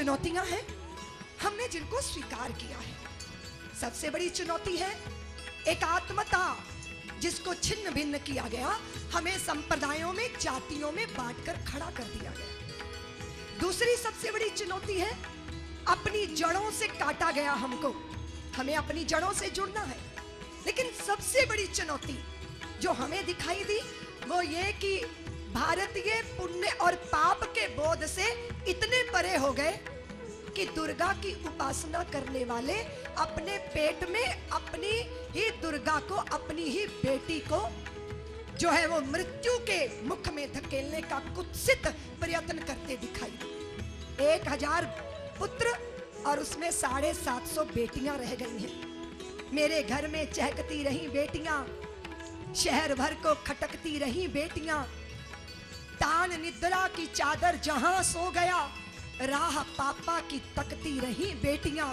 चुनौतियां हैं हमने जिनको स्वीकार किया है। सबसे बड़ी चुनौती है एकात्मता, जिसको छिन्न भिन्न किया गया, हमें संप्रदायों में, जातियों में बांटकर खड़ा कर दिया गया। दूसरी सबसे बड़ी चुनौती है अपनी जड़ों से काटा गया हमको, हमें अपनी जड़ों से जुड़ना है। लेकिन सबसे बड़ी चुनौती जो हमें दिखाई दी वो ये कि भारतीय पुण्य और पाप के बोध से इतने परे हो गए कि दुर्गा की उपासना करने वाले अपने पेट में अपनी ही दुर्गा को, अपनी ही बेटी को जो है वो मृत्यु के मुख में धकेलने का कुत्सित प्रयत्न करते दिखाई। 1000 पुत्र और उसमें 750 बेटियां रह गई हैं। मेरे घर में चहकती रही बेटियां, शहर भर को खटकती रही बेटियां, तान निद्रा की चादर जहां सो गया, राह पापा की तकती रही बेटियां।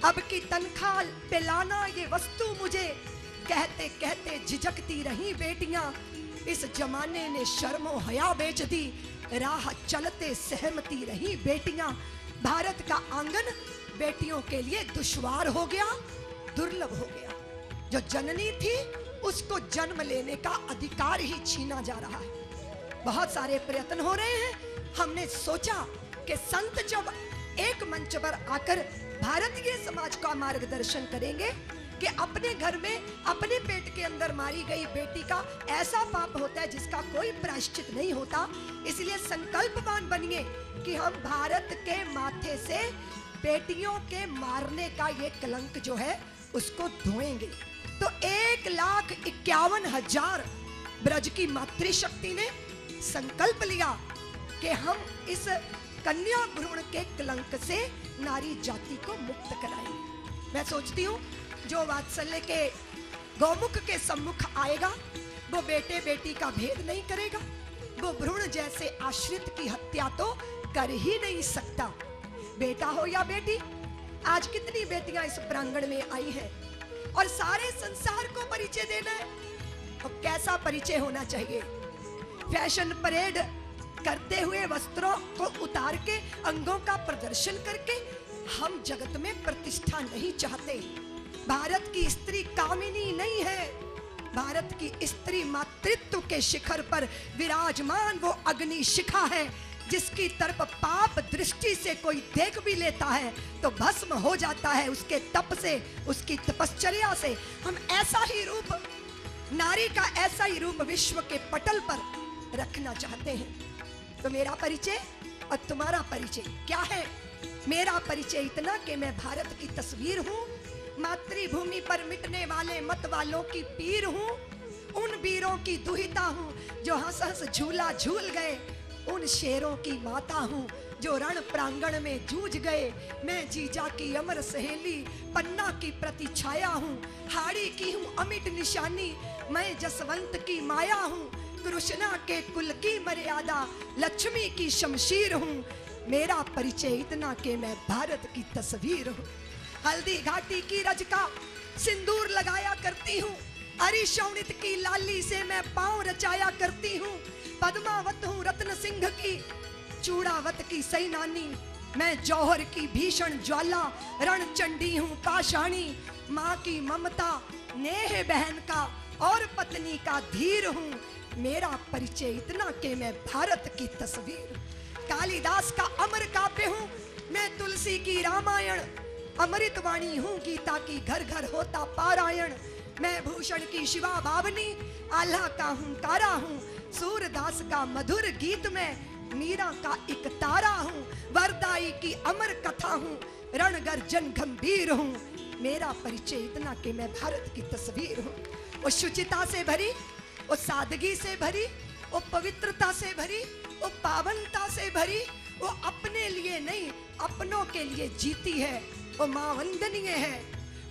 अब की तनख्वाह पे लाना ये वस्तु मुझे, कहते कहते झिझकती रही बेटियां। इस जमाने ने शर्मो हया बेच दी, राह चलते सहमती रही बेटियां। भारत का आंगन बेटियों के लिए दुश्वार हो गया, दुर्लभ हो गया। जो जननी थी उसको जन्म लेने का अधिकार ही छीना जा रहा है। बहुत सारे प्रयत्न हो रहे हैं। हमने सोचा कि संत जब एक मंच पर आकर भारतीय समाज का मार्गदर्शन करेंगे कि अपने घर में, अपने पेट के अंदर मारी गई बेटी का ऐसा पाप होता है जिसका कोई प्रायश्चित नहीं होता, इसलिए संकल्पवान बनिए कि हम भारत के माथे से बेटियों के मारने का ये कलंक जो है उसको धोएंगे। तो 1,51,000 ब्रज की मातृशक्ति ने संकल्प लिया कि हम इस कन्या भ्रूण के कलंक से नारी जाति को मुक्त कराएंगे। मैं सोचती हूँ जो वात्सल्य के गौमुख के सम्मुख आएगा वो बेटे बेटी का भेद नहीं करेगा, वो भ्रूण जैसे आश्रित की हत्या तो कर ही नहीं सकता। बेटा हो या बेटी, आज कितनी बेटियां इस प्रांगण में आई हैं और सारे संसार को परिचय देना है। और कैसा परिचय होना चाहिए? फैशन परेड करते हुए वस्त्रों को उतार के, अंगों का प्रदर्शन करके हम जगत में प्रतिष्ठा नहीं चाहते। भारत की स्त्री कामिनी नहीं है, भारत की स्त्री मातृत्व के शिखर पर विराजमान वो अग्नि शिखा है जिसकी तरफ पाप दृष्टि से कोई देख भी लेता है तो भस्म हो जाता है उसके तप से, उसकी तपश्चर्या से। हम ऐसा ही रूप, नारी का ऐसा ही रूप विश्व के पटल पर रखना चाहते हैं। तो मेरा परिचय और तुम्हारा परिचय क्या है? मेरा परिचय इतना कि मैं भारत की तस्वीर हूँ, मातृभूमि पर मिटने वाले मत वालों की पीर हूँ, उन वीरों की दुहिता हूँ जो हंस हंस झूला झूल गए, उन शेरों की माता हूँ जो रण प्रांगण में जूझ गए। मैं जीजा की अमर सहेली, पन्ना की प्रतिछाया हूँ, हाड़ी की हूँ अमिट निशानी, मैं जसवंत की माया हूँ, कृष्णा के कुल की मर्यादा, लक्ष्मी की शमशीर हूँ। मेरा परिचय इतना कि मैं भारत की तस्वीर हूँ। हल्दी घाटी की रज का सिंदूर लगाया करती हूँ, अरिशौनित की लाली से मैं पांव रचाया करती हूँ। पद्मावत हूँ रत्न सिंह की, चूड़ावत की सैनानी, मैं जौहर की भीषण ज्वाला, रणचंडी हूँ पाषाणी। माँ की ममता, नेह बहन का और पत्नी का धीर हूँ। मेरा परिचय इतना कि मैं भारत की तस्वीर। कालिदास का अमर काव्य हूँ मैं, तुलसी की रामायण, अमृतवाणी हूँ गीता की घर घर होता पारायण। मैं भूषण की शिवा भावनी, आल्हा का हूँ तारा हूँ, सूरदास का मधुर गीत में मीरा का एक तारा हूँ। वरदाई की अमर कथा हूँ, रण गर्जन गंभीर हूँ। मेरा परिचय इतना कि मैं भारत की तस्वीर हूँ। वो शुचिता से भरी, वो सादगी से भरी, वो पवित्रता से भरी, वो पावनता से भरी, वो अपने लिए नहीं अपनों के लिए जीती है। वो माँ वंदनीय है,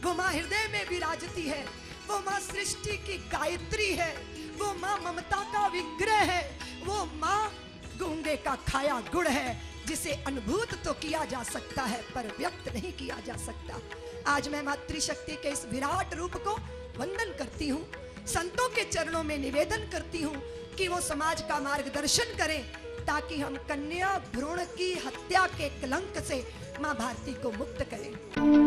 वो माँ हृदय में विराजती है, वो माँ सृष्टि की गायत्री है, वो माँ ममता का विग्रह है, वो माँ गूंगे का खाया गुड़ है जिसे अनुभूत तो किया जा सकता है पर व्यक्त नहीं किया जा सकता। आज मैं मातृशक्ति के इस विराट रूप को वंदन करती हूँ, संतों के चरणों में निवेदन करती हूँ कि वो समाज का मार्गदर्शन करें, ताकि हम कन्या भ्रूण की हत्या के कलंक से मां भारती को मुक्त करें।